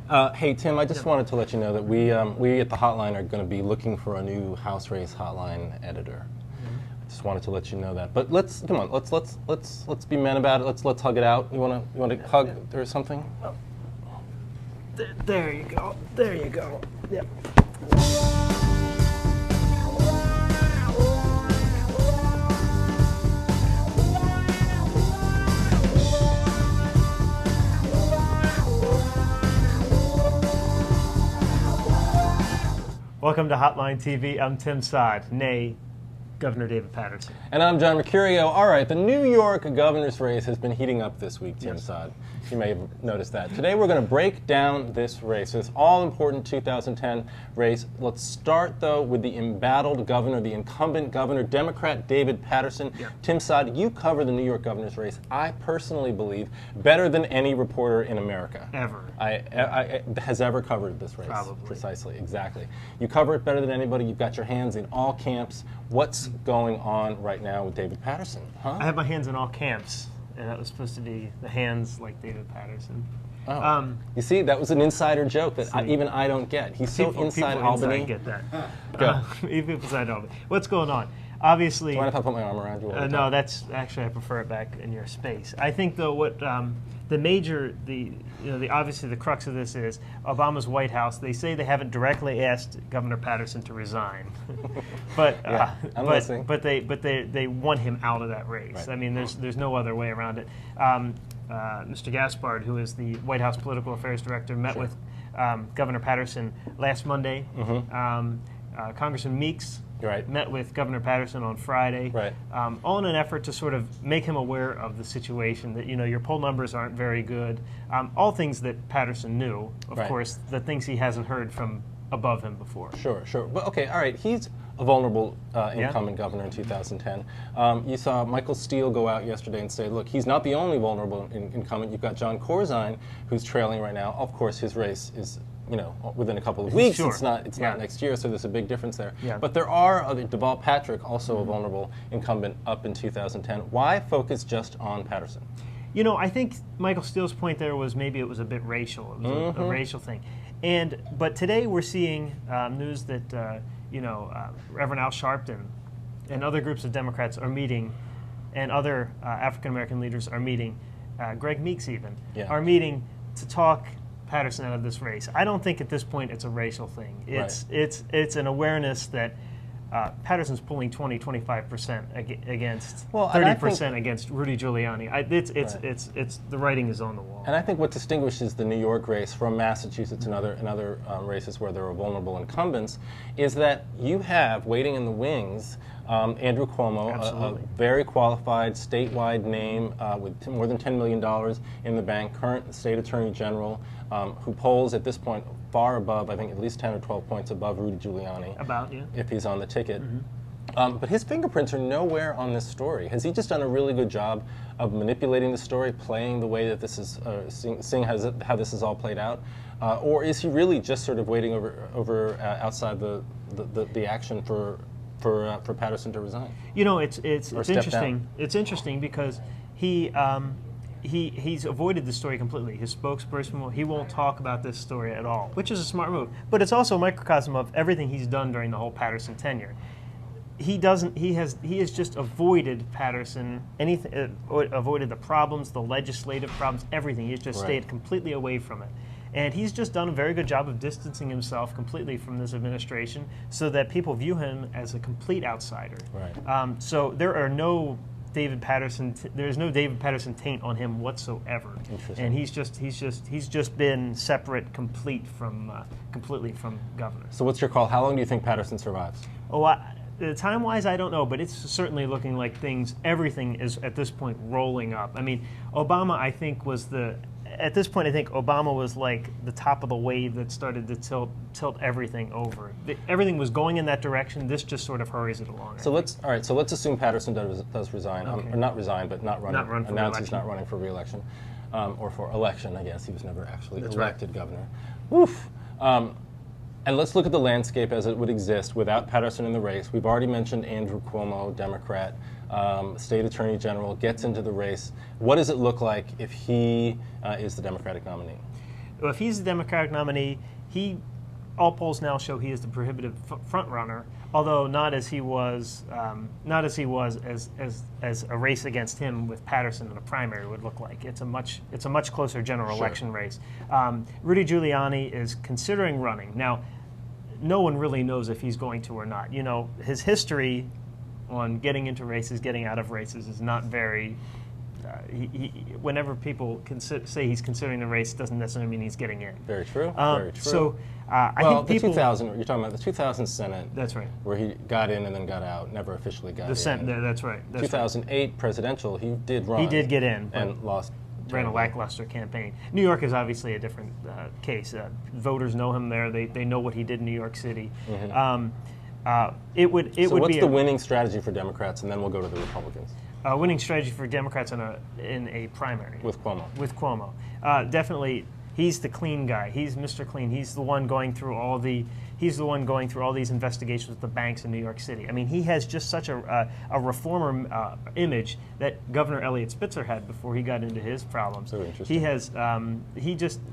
Hey, Tim, I just wanted to let you know that we at the hotline are going to be looking for a new House Race hotline editor. I just wanted to let you know that. But let's be men about it. Let's hug it out. You want to hug or something? There you go. There you go. Yep. Welcome to Hotline TV. I'm Tim Sod, nay, Governor David Paterson. And I'm John Mercurio. All right, the New York governor's race has been heating up this week, Tim Sod. You may have noticed that. Today we're going to break down this race, this all-important 2010 race. Let's start, though, with the embattled governor, the incumbent governor, Democrat David Paterson. Yeah. Tim Sod, you cover the New York governor's race, I personally believe, better than any reporter in America. Ever. Has ever covered this race. Probably. Precisely, exactly. You cover it better than anybody. You've got your hands in all camps. What's going on right now with David Paterson? Huh? I have my hands in all camps, and that was supposed to be the hands like David Paterson. Oh. You see, that was an insider joke that even I don't get. He's so inside people Albany. Inside get that. Go. Even people inside Albany. What's going on? Obviously. Do you mind if I put my arm around you? No, that's actually I prefer it back in your space. I think though what obviously the crux of this is Obama's White House. They say they haven't directly asked Governor Paterson to resign, but I'm listening. But they want him out of that race. Right. I mean, there's no other way around it. Mr. Gaspard, who is the White House Political Affairs Director, met with Governor Paterson last Monday. Congressman Meeks met with Governor Paterson on Friday, all in an effort to sort of make him aware of the situation, that, you know, your poll numbers aren't very good, all things that Paterson knew, of course, the things he hasn't heard from above him before. Sure. But okay, all right, he's a vulnerable incumbent governor in 2010. You saw Michael Steele go out yesterday and say, look, he's not the only vulnerable incumbent. You've got John Corzine, who's trailing right now. Of course, his race is, you know, within a couple of weeks. It's not next year, so there's a big difference there. But there are other, Deval Patrick, also a vulnerable incumbent up in 2010. Why focus just on Paterson? You know, I think Michael Steele's point there was maybe it was a bit racial. It was a racial thing. But today we're seeing news that, Reverend Al Sharpton and other groups of Democrats are meeting, and other African-American leaders are meeting, Greg Meeks even, are meeting to talk Paterson out of this race. I don't think at this point it's a racial thing. It's an awareness that Paterson's pulling 20-25% against 30% against Rudy Giuliani. It's the writing is on the wall. And I think what distinguishes the New York race from Massachusetts and other races where there are vulnerable incumbents is that you have waiting in the wings Andrew Cuomo, a very qualified statewide name with more than $10 million in the bank, current state attorney general, who polls at this point far above, I think at least 10 or 12 points above Rudy Giuliani. If he's on the ticket. But his fingerprints are nowhere on this story. Has he just done a really good job of manipulating the story, playing the way that this is, seeing how this is all played out? Or is he really just sort of waiting over outside the action for Paterson to resign? You know, it's interesting. Down. It's interesting because he's avoided the story completely. His spokesperson he won't talk about this story at all, which is a smart move. But it's also a microcosm of everything he's done during the whole Paterson tenure. He has just avoided Paterson, avoided the problems, the legislative problems, everything. He's just stayed completely away from it. And he's just done a very good job of distancing himself completely from this administration so that people view him as a complete outsider. So there's no David Paterson taint on him whatsoever. And he's just been separate completely from governor. So what's your call? How long do you think Paterson survives? Time-wise, I don't know, but it's certainly looking like everything is at this point rolling up. I mean, Obama, I think, at this point, I think Obama was like the top of the wave that started to tilt everything over. Everything was going in that direction. This just sort of hurries it along. So let's assume Paterson does resign, or not resign, but not run. Announce he's not running for re-election, or for election. I guess he was never actually elected governor. Oof. And let's look at the landscape as it would exist without Paterson in the race. We've already mentioned Andrew Cuomo, Democrat, state attorney general, gets into the race. What does it look like if he is the Democratic nominee? if he's the Democratic nominee, all polls now show he is the prohibitive front runner, although not as he was as a race against him with Paterson in a primary would look like. It's a much closer general election race. Rudy Giuliani is considering running now. No one really knows if he's going to or not. You know, his history on getting into races, getting out of races is not very. Whenever people say he's considering the race, doesn't necessarily mean he's getting in. Very true. Very true. So I think people. 2000. You're talking about the 2000 Senate. That's right. Where he got in and then got out, never officially got in. That's right. 2008 presidential, he did run. He did get in and lost. Ran a lackluster campaign. New York is obviously a different case. Voters know him there. They know what he did in New York City. Mm-hmm. So what's the winning strategy for Democrats, and then we'll go to the Republicans? Winning strategy for Democrats in a primary with Cuomo. With Cuomo, definitely, he's the clean guy. He's Mr. Clean. He's the one going through all these investigations with the banks in New York City. I mean, he has just such a reformer image that Governor Eliot Spitzer had before he got into his problems. So interesting. He has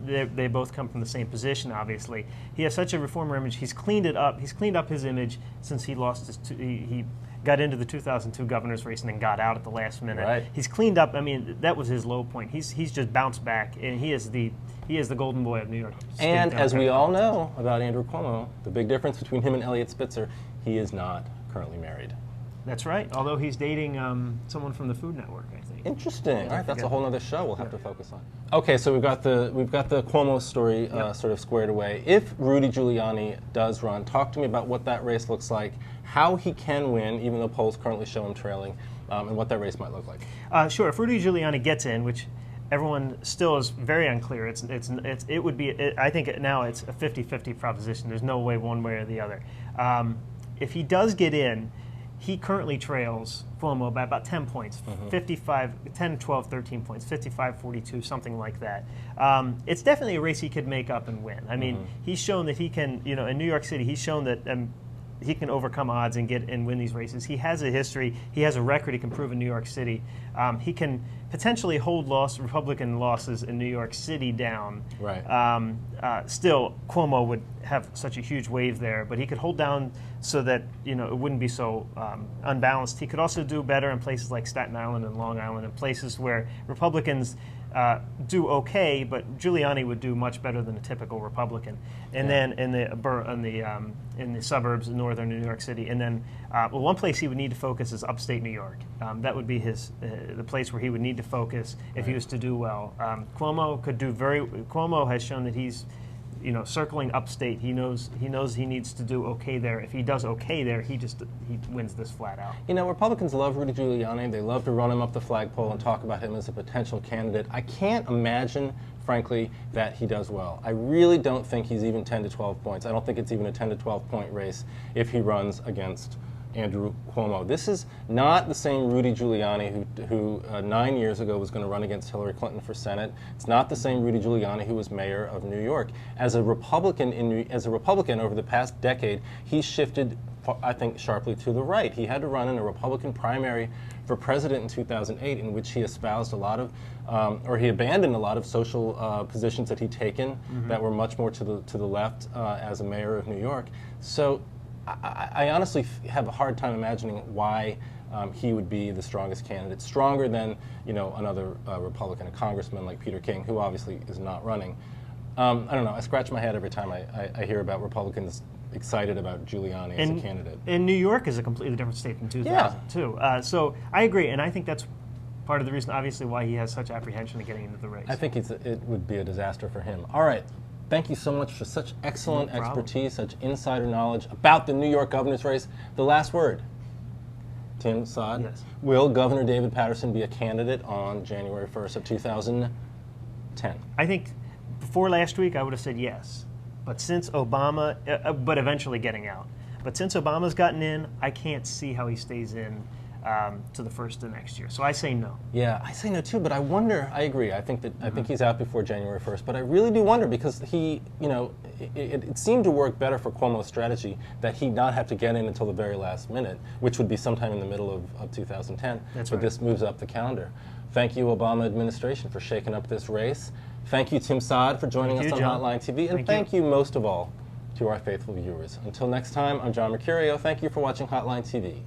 they both come from the same position. Obviously, he has such a reformer image. He's cleaned it up. He's cleaned up his image since he lost he got into the 2002 governor's race and then got out at the last minute. Right. He's cleaned up. I mean, that was his low point. He's just bounced back, and he is the golden boy of New York. And as we all know about Andrew Cuomo, the big difference between him and Eliot Spitzer, he is not currently married. That's right. Although he's dating someone from the Food Network, I think. Interesting. All right, that's a whole other show we'll have to focus on. Okay, so we've got the Cuomo story sort of squared away. If Rudy Giuliani does run, talk to me about what that race looks like, how he can win, even though polls currently show him trailing, and what that race might look like. Sure. If Rudy Giuliani gets in, which everyone still is very unclear. I think now it's a 50-50 proposition. There's no way one way or the other. If he does get in, he currently trails Cuomo by about 10 points, 10, 12, 13 points, 55-42, something like that. It's definitely a race he could make up and win. I mean, he's shown that he can, in New York City, he's shown that he can overcome odds and win these races. He has a history. He has a record he can prove in New York City. He can potentially hold Republican losses in New York City down. Right. Still, Cuomo would have such a huge wave there, but he could hold down so that it wouldn't be so unbalanced. He could also do better in places like Staten Island and Long Island, and places where Republicans do okay, but Giuliani would do much better than a typical Republican. And then in the suburbs in northern New York City, and then one place he would need to focus is upstate New York. That would be the place where he would need to focus if he was to do well. Cuomo has shown that he's circling upstate. He knows he needs to do okay there. If he does okay there, he wins this flat out. Republicans love Rudy Giuliani. They love to run him up the flagpole and talk about him as a potential candidate. I can't imagine, frankly, that he does well. I really don't think he's even 10 to 12 points. I don't think it's even a 10 to 12 point race if he runs against Andrew Cuomo. This is not the same Rudy Giuliani who 9 years ago was going to run against Hillary Clinton for Senate. It's not the same Rudy Giuliani who was mayor of New York. As a Republican over the past decade, he shifted, I think, sharply to the right. He had to run in a Republican primary for president in 2008, in which he espoused a lot of, or he abandoned a lot of social positions that he'd taken that were much more to the left as a mayor of New York. So I honestly have a hard time imagining why he would be the strongest candidate, stronger than another Republican, a congressman like Peter King, who obviously is not running. I don't know. I scratch my head every time I hear about Republicans excited about Giuliani as a candidate. And New York is a completely different state than 2000 too. So I agree, and I think that's part of the reason, obviously, why he has such apprehension of getting into the race. I think it would be a disaster for him. All right. Thank you so much for such excellent expertise, such insider knowledge about the New York governor's race. The last word, Tim Saad. Yes. Will Governor David Paterson be a candidate on January 1st of 2010? I think before last week I would have said yes, but since Obama, but eventually getting out. But since Obama's gotten in, I can't see how he stays in to the first of next year. So I say no. Yeah, I say no too, but I wonder, I agree. I think he's out before January 1st, but I really do wonder because he, it seemed to work better for Cuomo's strategy that he not have to get in until the very last minute, which would be sometime in the middle of 2010. That's but right. This moves up the calendar. Thank you, Obama administration, for shaking up this race. Thank you, Tim Saad, for joining us on John. Hotline TV. And thank you most of all to our faithful viewers. Until next time, I'm John Mercurio. Thank you for watching Hotline TV.